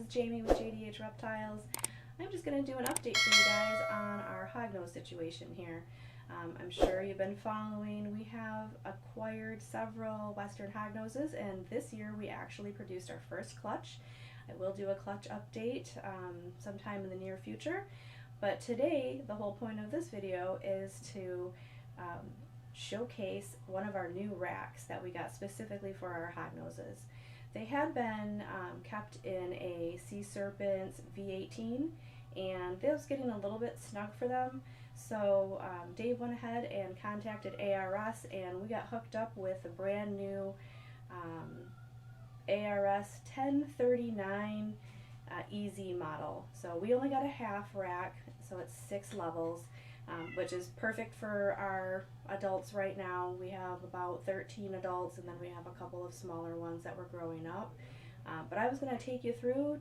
Jamie with JDH Reptiles. I'm just going to do an update for you guys on our hognose situation here. I'm sure you've been following. We have acquired several western hognoses, and this year we actually produced our first clutch. I will do a clutch update sometime in the near future, but today the whole point of this video is to showcase one of our new racks that we got specifically for our hognoses. They had been kept in a Sea Serpents V18, and it was getting a little bit snug for them. So Dave went ahead and contacted ARS, and we got hooked up with a brand new ARS 1039 EZ model. So we only got a half rack, so it's 6 levels, which is perfect for our adults right now. We have about 13 adults, and then we have a couple of smaller ones that were growing up. But I was going to take you through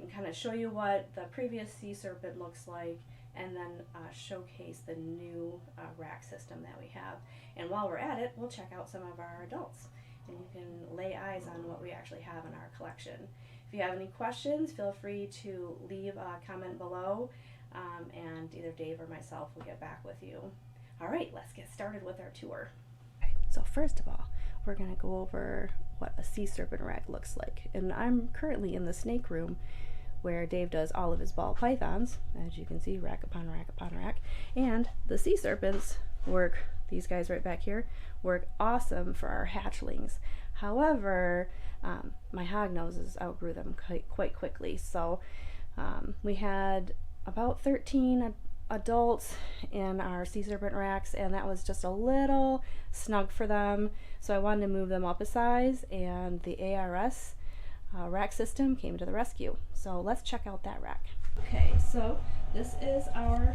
and kind of show you what the previous Sea Serpent looks like, and then showcase the new rack system that we have. And while we're at it, we'll check out some of our adults, and you can lay eyes on what we actually have in our collection. If you have any questions, feel free to leave a comment below, and either Dave or myself will get back with you. All right, let's get started with our tour. So first of all, we're going to go over what a Sea Serpent rack looks like. And I'm currently in the snake room where Dave does all of his ball pythons. As you can see, rack upon rack upon rack. And the Sea Serpents work, these guys right back here, work awesome for our hatchlings. However, my hognoses outgrew them quite quickly. So we had about 13 adults in our Sea Serpent racks, and that was just a little snug for them. So I wanted to move them up a size, and the ARS rack system came to the rescue. So let's check out that rack. Okay, so this is our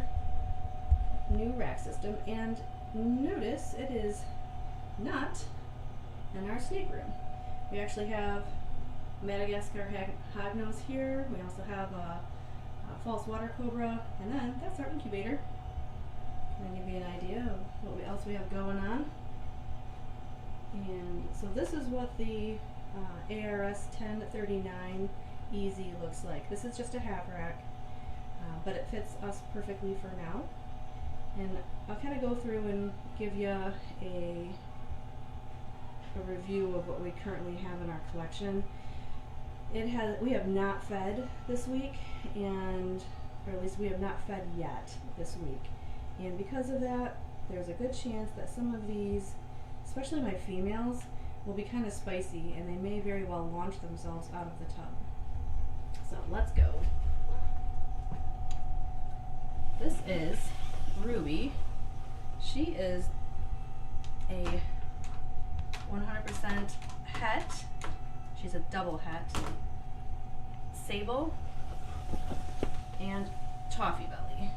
new rack system, and notice it is not in our snake room. We actually have Madagascar hognose here. We also have a false water cobra, and then that's our incubator. Can I give you an idea of what else we have going on? And so this is what the ARS 1039 EZ looks like. This is just a half rack, but it fits us perfectly for now. And I'll kind of go through and give you a review of what we currently have in our collection. We have not fed this week, or at least we have not fed yet this week. And because of that, there's a good chance that some of these, especially my females, will be kind of spicy, and they may very well launch themselves out of the tub. So let's go. This is Ruby. She is a 100% het. She's a double het. Sable and Toffee Belly.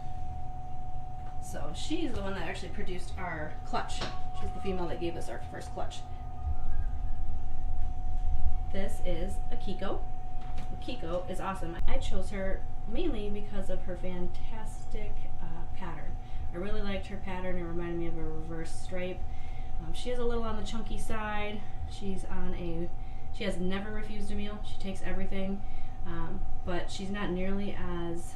So she's the one that actually produced our clutch. She's the female that gave us our first clutch. This is a Kiko. Kiko is awesome. I chose her mainly because of her fantastic pattern. I really liked her pattern. It reminded me of a reverse stripe. She is a little on the chunky side. She has never refused a meal. She takes everything, but she's not nearly as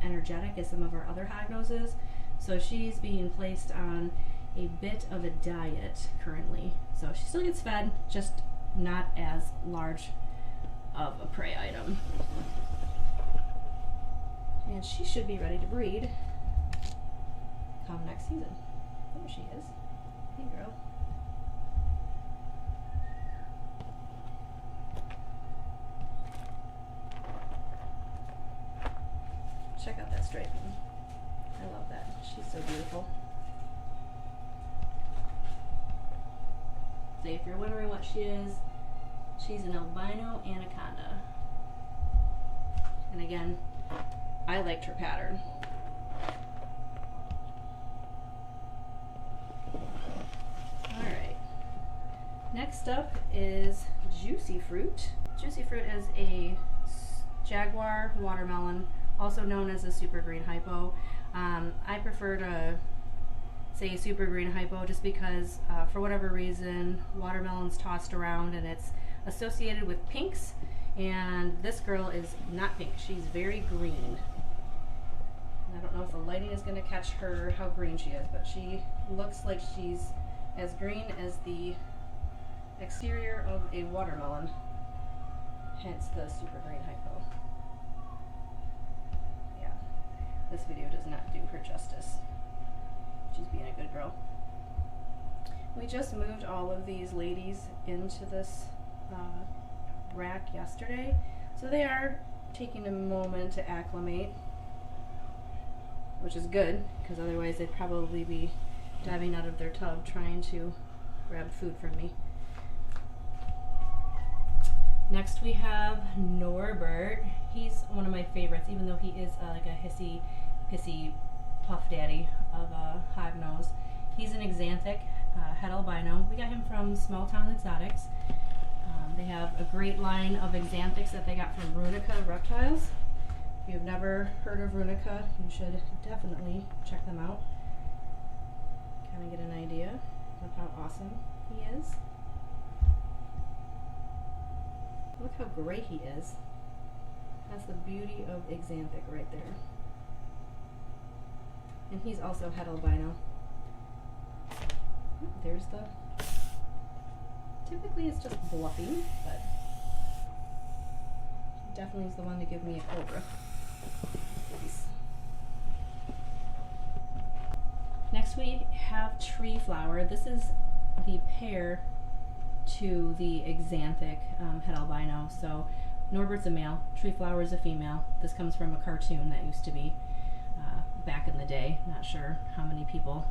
energetic as some of our other hognoses. So she's being placed on a bit of a diet currently. So she still gets fed, just not as large of a prey item. And she should be ready to breed come next season. There she is. Hey girl. Check out that striping. I love that. She's so beautiful. So if you're wondering what she is, she's an albino anaconda. And again, I liked her pattern. Alright. Next up is Juicy Fruit. Juicy Fruit is a jaguar watermelon, also known as a super green hypo. I prefer to say super green hypo just because for whatever reason watermelon's tossed around and it's associated with pinks, And this girl is not pink, she's very green. I don't know if the lighting is going to catch her how green she is, but she looks like she's as green as the exterior of a watermelon, hence the super green hypo. Yeah, this video does not do her justice. She's being a good girl. We just moved all of these ladies into this rack yesterday, so they are taking a moment to acclimate, which is good, because otherwise they'd probably be diving out of their tub trying to grab food from me. Next we have Norbert. He's one of my favorites, even though he is like a hissy, pissy puff daddy of a hognose. He's an exanthic het albino. We got him from Small Town Exotics. They have a great line of exanthics that they got from Runica Reptiles. If you've never heard of Runica, you should definitely check them out. Kind of get an idea of how awesome he is. Look how gray he is. That's the beauty of exanthic right there. And he's also het albino. There's the... Typically it's just bluffing, but he definitely is the one to give me a cobra. Please. Next we have Tree Flower. This is the pair to the exanthic het albino. So Norbert's a male, Tree Flower is a female. This comes from a cartoon that used to be back in the day. Not sure how many people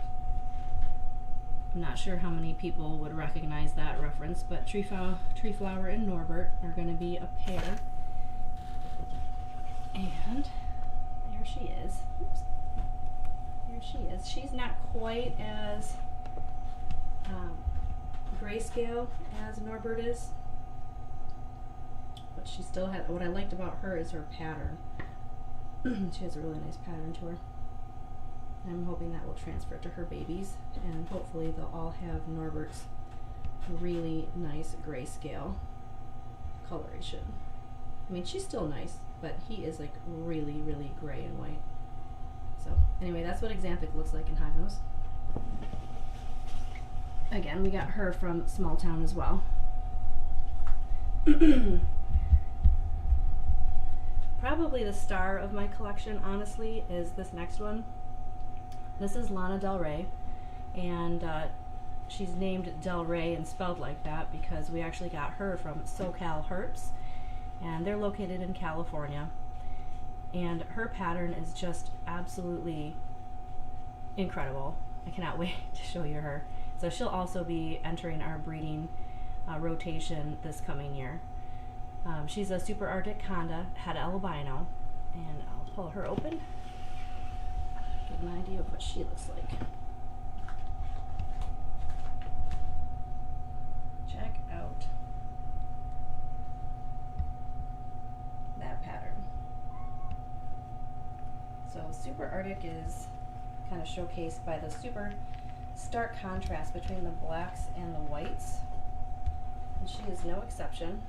would recognize that reference, but Tree Flower and Norbert are going to be a pair. And there she is. Oops. There she is. She's not quite as grayscale as Norbert is, but she still has, what I liked about her is her pattern. She has a really nice pattern to her. I'm hoping that will transfer to her babies, and hopefully they'll all have Norbert's really nice grayscale coloration. I mean, she's still nice, but he is like really, really gray and white. So anyway, that's what exanthic looks like in hognose. Again, we got her from Small Town as well. Probably the star of my collection, honestly, is this next one. This is Lana Del Rey, and she's named Del Rey and spelled like that because we actually got her from SoCal Herps, and they're located in California. And her pattern is just absolutely incredible. I cannot wait to show you her. So she'll also be entering our breeding rotation this coming year. She's a Super Arctic Conda, het albino, and I'll pull her open. Get an idea of what she looks like. Check out that pattern. So Super Arctic is kind of showcased by the super stark contrast between the blacks and the whites, and she is no exception.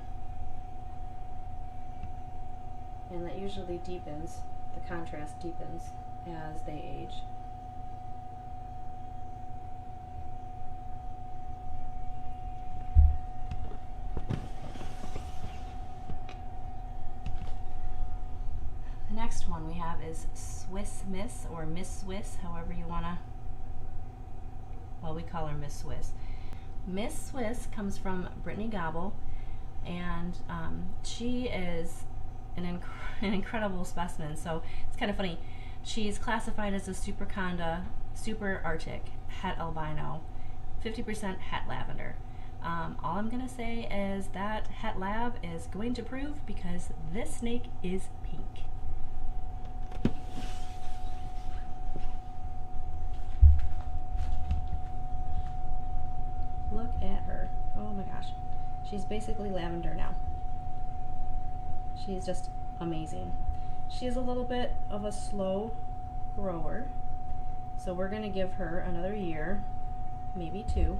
And that usually deepens, the contrast deepens as they age. The next one we have is Swiss Miss, or Miss Swiss, however you wanna, well, we call her Miss Swiss. Miss Swiss comes from Brittany Gobble, and she is an incredible specimen. So it's kind of funny. She's classified as a Super Conda, Super Arctic, het albino, 50% het lavender. All I'm gonna say is that het lab is going to prove because this snake is pink. Look at her. Oh my gosh. She's basically lavender now. She's just amazing. She's a little bit of a slow grower, so we're going to give her another year, maybe 2,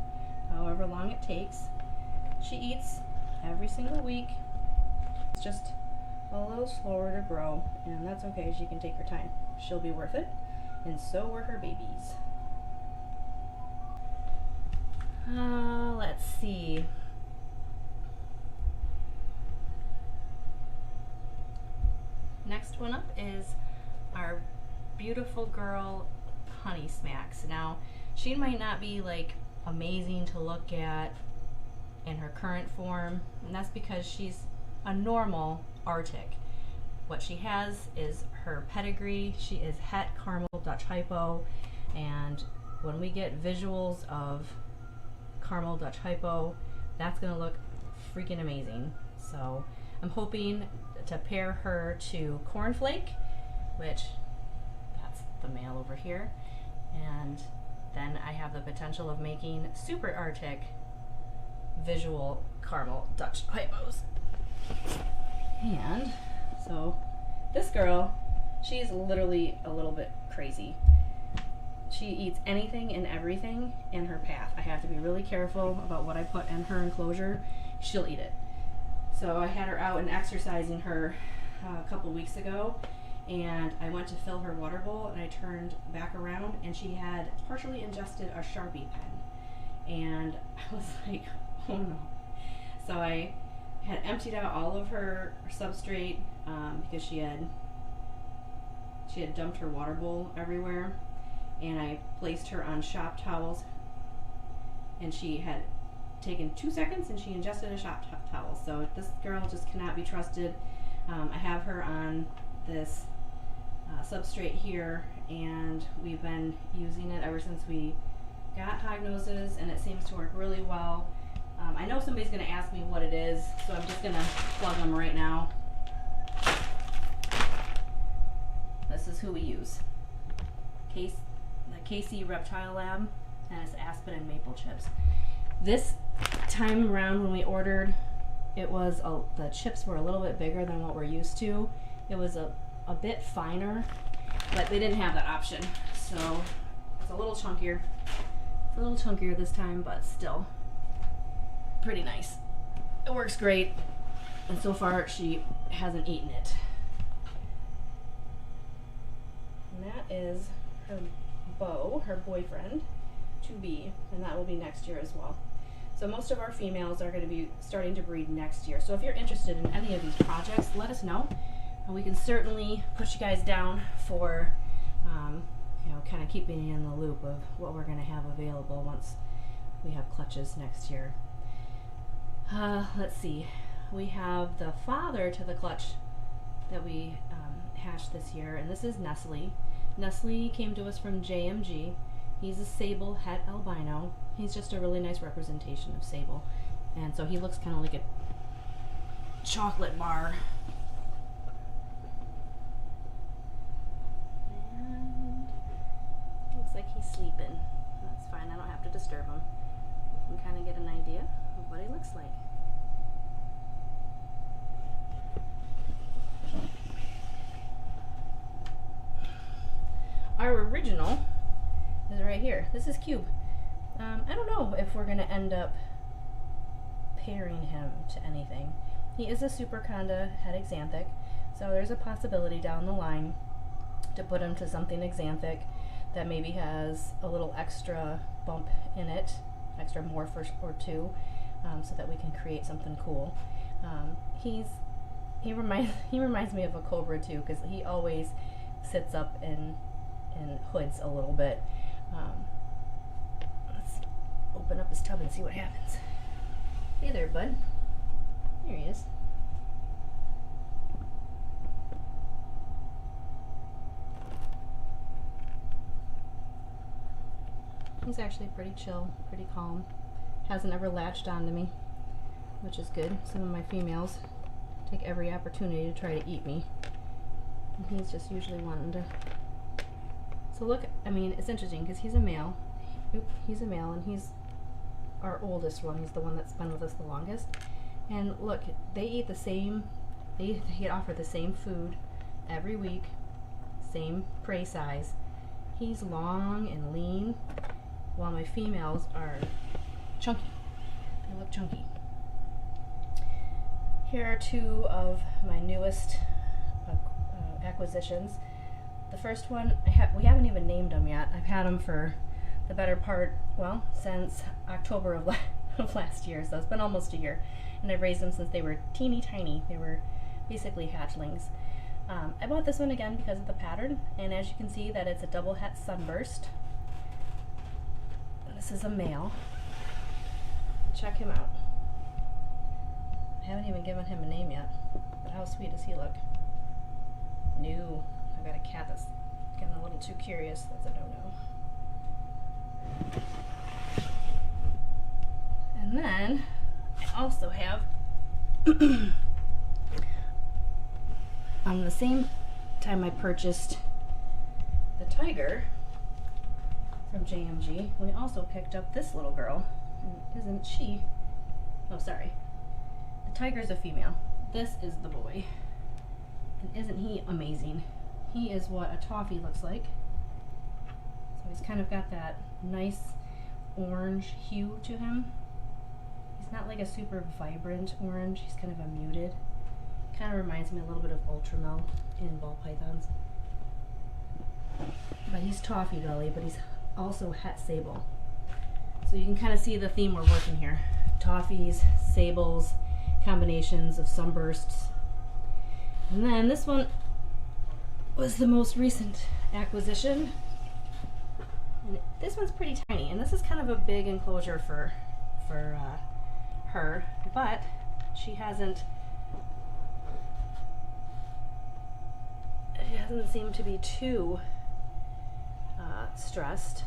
however long it takes. She eats every single week. It's just a little slower to grow, and that's okay. She can take her time. She'll be worth it, and so were her babies. Let's see. Next one up is our beautiful girl Honey Smacks. Now, she might not be like amazing to look at in her current form, and that's because she's a normal Arctic. What she has is her pedigree. She is het caramel Dutch hypo, and when we get visuals of caramel Dutch hypo, that's gonna look freaking amazing. So I'm hoping to pair her to Cornflake, which that's the male over here, and then I have the potential of making super Arctic visual caramel Dutch hypos. And so this girl, she's literally a little bit crazy. She eats anything and everything in her path. I have to be really careful about what I put in her enclosure. She'll eat it. So I had her out and exercising her a couple weeks ago, and I went to fill her water bowl, and I turned back around, and she had partially ingested a Sharpie pen. And I was like, oh no. So I had emptied out all of her substrate because she had dumped her water bowl everywhere, and I placed her on shop towels, and she had taken 2 seconds and she ingested a shop towel. So this girl just cannot be trusted. I have her on this substrate here, and we've been using it ever since we got Hognoses, and it seems to work really well. I know somebody's going to ask me what it is, so I'm just going to plug them right now. This is who we use. The KC Reptile Lab, and it's aspen and maple chips. This time around when we ordered, it was the chips were a little bit bigger than what we're used to. It was a bit finer, but they didn't have that option. So it's a little chunkier. It's a little chunkier this time, but still pretty nice. It works great, and so far she hasn't eaten it. And that is her beau, her boyfriend, to be, and that will be next year as well. So most of our females are going to be starting to breed next year. So if you're interested in any of these projects, let us know, and we can certainly put you guys down for kind of keeping you in the loop of what we're going to have available once we have clutches next year. Let's see. We have the father to the clutch that we hatched this year, and this is Nestle. Nestle came to us from JMG. He's a sable het albino. He's just a really nice representation of sable, and so he looks kind of like a chocolate bar. And looks like he's sleeping. That's fine. I don't have to disturb him. You can kind of get an idea of what he looks like. Our original is right here. This is Cube. I don't know if we're going to end up pairing him to anything. He is a superconda het xanthic, so there's a possibility down the line to put him to something xanthic that maybe has a little extra bump in it, extra morph or two, so that we can create something cool. He reminds me of a cobra too, because he always sits up in hoods a little bit. Let's open up his tub and see what happens. Hey there, bud. There he is. He's actually pretty chill, pretty calm. Hasn't ever latched onto me, which is good. Some of my females take every opportunity to try to eat me, and he's just usually wanting to. So look, I mean, it's interesting because he's a male. He's a male, and he's our oldest one. He's the one that's been with us the longest. And look, they eat the same, they get offered the same food every week, same prey size. He's long and lean, while my females are chunky. They look chunky. Here are two of my newest acquisitions. The first one, we haven't even named them yet. I've had them for the better part, well, since October of last year, so it's been almost a year. And I've raised them since they were teeny tiny. They were basically hatchlings. I bought this one again because of the pattern, and as you can see that it's a double het sunburst. This is a male. Check him out. I haven't even given him a name yet, but how sweet does he look? No, I've got a cat that's getting a little too curious. That's a no-no. And then I also have on the same time I purchased the tiger from JMG, we also picked up this little girl. And isn't she? Oh, sorry. The tiger's a female. This is the boy. And isn't he amazing? He is what a toffee looks like. So he's kind of got that nice orange hue to him. He's not like a super vibrant orange. He's kind of a muted. Kind of reminds me a little bit of Ultramel in ball pythons. But he's toffee belly, but he's also het sable. So you can kind of see the theme we're working here. Toffees, sables, combinations of sunbursts. And then this one was the most recent acquisition. And this one's pretty tiny, and this is kind of a big enclosure for her, but she hasn't seemed to be too stressed,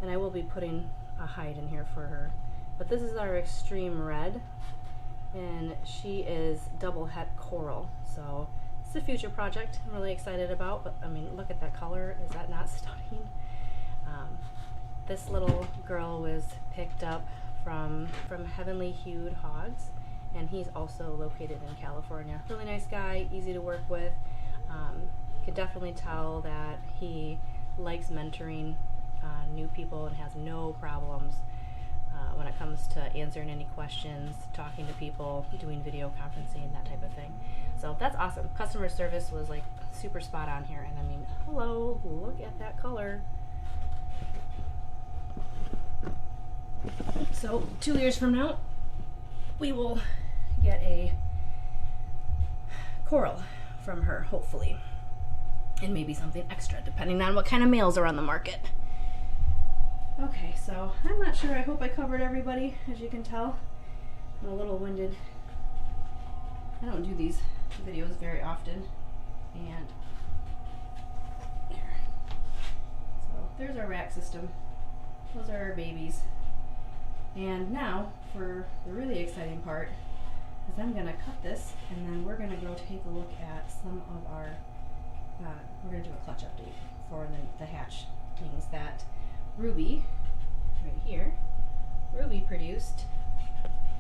and I will be putting a hide in here for her. But this is our extreme red, and she is double het coral, so it's a future project I'm really excited about. But I mean, look at that color. Is that not stunning? This little girl was picked up from Heavenly Hued Hogs, and he's also located in California. Really nice guy, easy to work with. Could definitely tell that he likes mentoring new people and has no problems when it comes to answering any questions, talking to people, doing video conferencing, that type of thing. So that's awesome. Customer service was like super spot on here, and I mean, hello, look at that color. So 2 years from now, we will get a coral from her, hopefully, and maybe something extra, depending on what kind of males are on the market. Okay, so I'm not sure. I hope I covered everybody. As you can tell, I'm a little winded. I don't do these videos very often, and there. So there's our rack system. Those are our babies. And now for the really exciting part is I'm gonna cut this, and then we're gonna go take a look at some of our, we're gonna do a clutch update for the hatchlings that Ruby, right here, Ruby produced.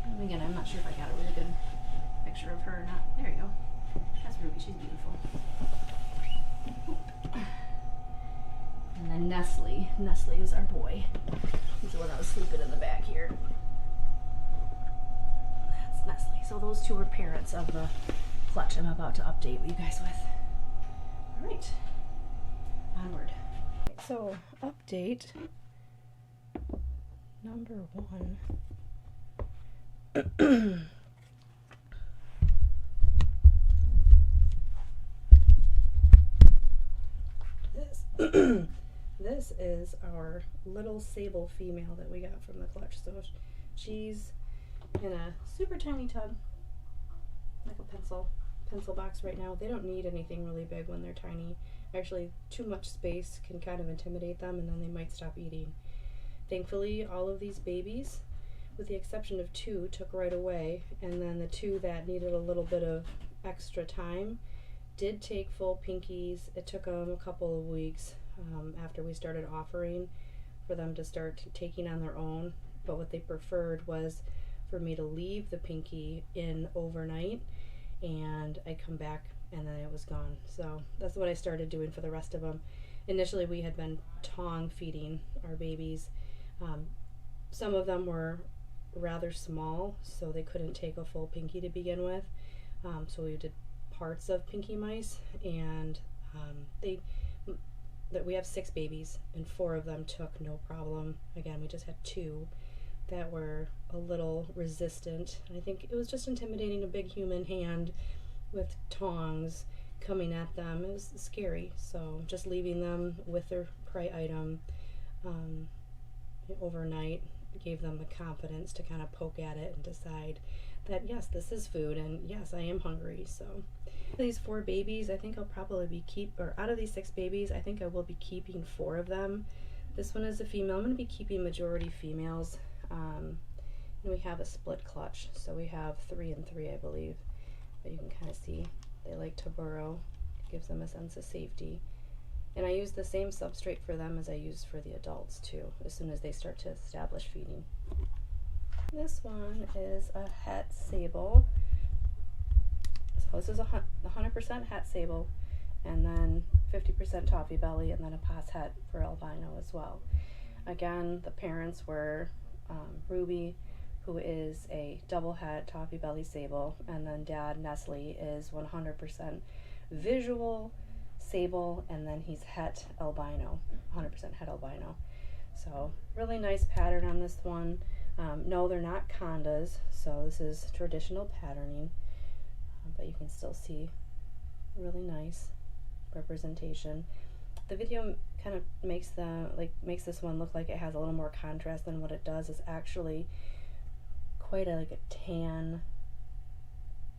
And again, I'm not sure if I got a really good picture of her or not. There you go. That's Ruby, she's beautiful. And then Nestle. Nestle is our boy. He's the one that was sleeping in the back here. That's Nestle. So those two are parents of the clutch I'm about to update you guys with. All right, onward. So update number 1. This is our little sable female that we got from the clutch. So she's in a super tiny tub, like a pencil box right now. They don't need anything really big when they're tiny. Actually, too much space can kind of intimidate them, and then they might stop eating. Thankfully, all of these babies, with the exception of 2, took right away, and then the 2 that needed a little bit of extra time did take full pinkies. It took them a couple of weeks after we started offering for them to start taking on their own, but what they preferred was for me to leave the pinky in overnight, and I come back and then it was gone. So that's what I started doing for the rest of them. Initially we had been tongue feeding our babies. Some of them were rather small, so they couldn't take a full pinky to begin with. So we did parts of pinky mice, and we have 6 babies, and 4 of them took no problem. Again, we just had 2 that were a little resistant. I think it was just intimidating, a big human hand with tongs coming at them. It was scary, so just leaving them with their prey item overnight gave them the confidence to kind of poke at it and decide that yes, this is food, and yes, I am hungry. So these 4 babies, I think I'll probably be out of these 6 babies, I think I will be keeping 4 of them. This one is a female. I'm going to be keeping majority females. And we have a split clutch, so we have 3 and 3, I believe, but you can kind of see they like to burrow. It gives them a sense of safety. And I use the same substrate for them as I use for the adults too, as soon as they start to establish feeding. This one is a het sable. So this is a 100% het sable, and then 50% toffee belly, and then a pos het for albino as well. Again, the parents were Ruby, who is a double het toffee belly sable, and then dad Nestle is 100% visual sable, and then he's het albino, 100% het albino. So really nice pattern on this one. No, they're not condas, so this is traditional patterning, but you can still see really nice representation. The video kind of makes this one look like it has a little more contrast than what it does. It's actually quite a tan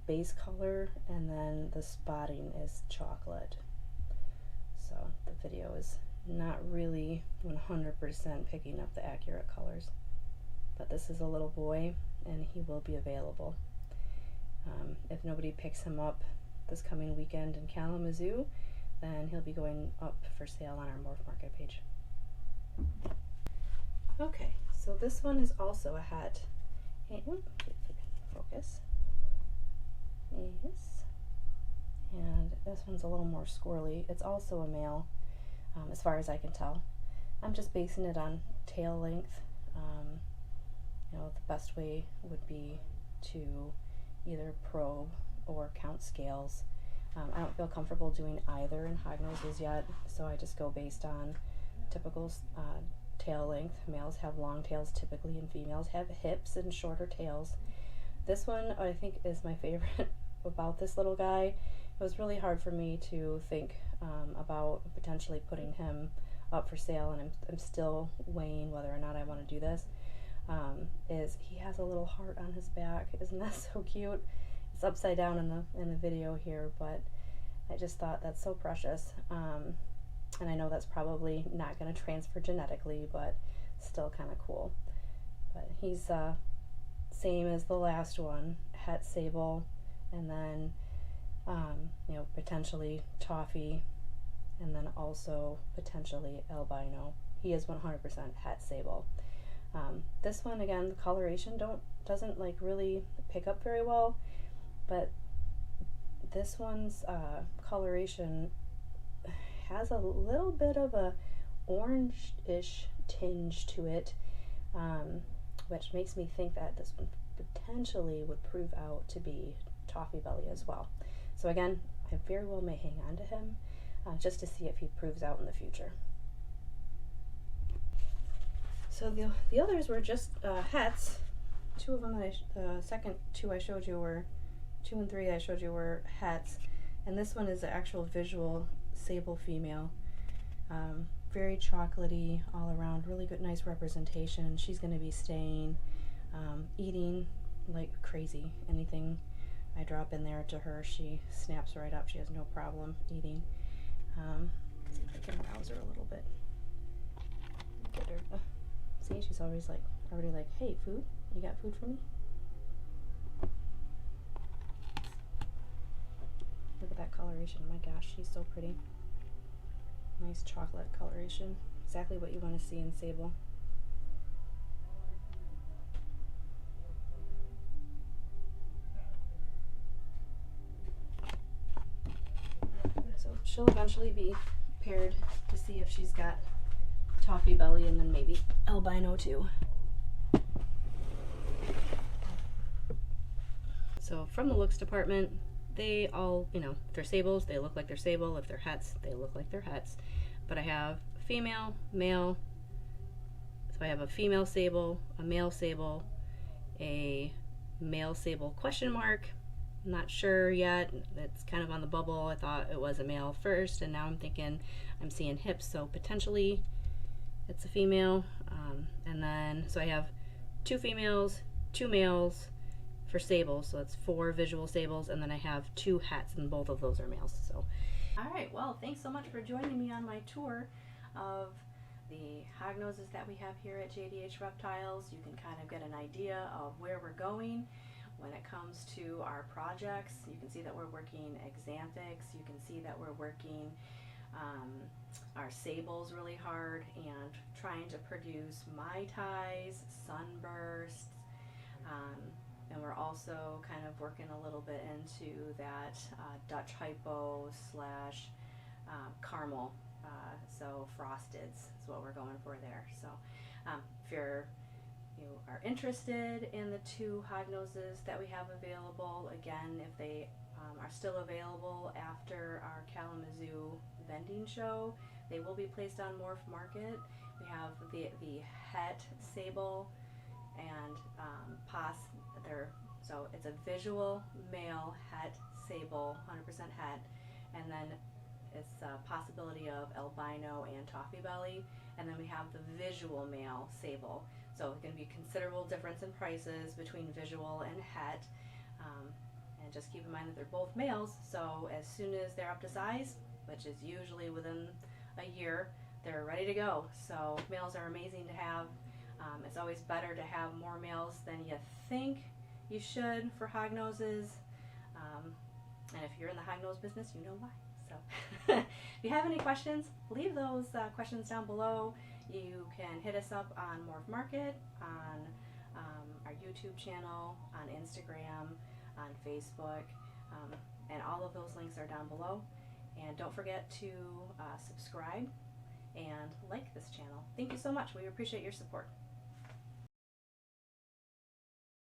base color, and then the spotting is chocolate. So the video is not really 100% picking up the accurate colors. But this is a little boy, and he will be available. If nobody picks him up this coming weekend in Kalamazoo, then he'll be going up for sale on our Morph Market page. Okay, so this one is also a het. Focus. Yes. And this one's a little more squirrely. It's also a male, as far as I can tell. I'm just basing it on tail length. The best way would be to either probe or count scales. I don't feel comfortable doing either in Hognoses yet, so I just go based on typical tail length. Males have long tails typically, and females have hips and shorter tails. This one I think is my favorite about this little guy. It was really hard for me to think about potentially putting him up for sale, and I'm still weighing whether or not I want to do this. Is he has a little heart on his back. Isn't that so cute? It's upside down in the video here, but I just thought that's so precious. And I know that's probably not going to transfer genetically, but still kind of cool. But he's same as the last one, het sable, and then potentially toffee, and then also potentially albino. He is 100% het sable. This one, again, the coloration doesn't like really pick up very well, but this one's coloration has a little bit of a orange-ish tinge to it, which makes me think that this one potentially would prove out to be toffee belly as well. So again, I very well may hang on to him just to see if he proves out in the future. So the others were just hets. 2 of them, the second 2 I showed you were 2 and 3 I showed you were hets, and this one is the actual visual sable female. Very chocolatey all around, really good, nice representation. She's going to be staying, eating like crazy. Anything I drop in there to her, she snaps right up. She has no problem eating. Let's see if I can rouse her a little bit. Get her. See, she's always already like, hey, food? You got food for me? Look at that coloration. My gosh, she's so pretty. Nice chocolate coloration. Exactly what you want to see in sable. So she'll eventually be paired to see if she's got toffee belly, and then maybe albino too. So from the looks department, they all, you know, if they're sables, they look like they're sable. If they're hets, they look like they're hets. But I have female, male. So I have a female sable, a male sable, a male sable question mark. I'm not sure yet. It's kind of on the bubble. I thought it was a male first, and now I'm thinking I'm seeing hips, so potentially it's a female. And then, so I have 2 females, 2 males for sables, so that's 4 visual sables, and then I have 2 hets, and both of those are males. So, all right, well, thanks so much for joining me on my tour of the Hognoses that we have here at JDH Reptiles. You can kind of get an idea of where we're going when it comes to our projects. You can see that we're working Xanthics. You can see that we're working our sables really hard and trying to produce Mai Tais, sunbursts, and we're also kind of working a little bit into that Dutch hypo slash caramel, so frosteds is what we're going for there. So if you are interested in the 2 Hognoses that we have available, again, if they are still available after our Kalamazoo vending show, they will be placed on Morph Market. We have the het sable and so it's a visual male het sable, 100% het, and then it's a possibility of albino and toffee belly, and then we have the visual male sable. So it's going to be a considerable difference in prices between visual and het, and just keep in mind that they're both males, so as soon as they're up to size, which is usually within a year, they're ready to go. So males are amazing to have. It's always better to have more males than you think you should for Hognoses, and if you're in the Hognose business, you know why. So if you have any questions, leave those questions down below. You can hit us up on Morph Market, on our YouTube channel, on Instagram, on Facebook, and all of those links are down below. And don't forget to subscribe and like this channel. Thank you so much. We appreciate your support.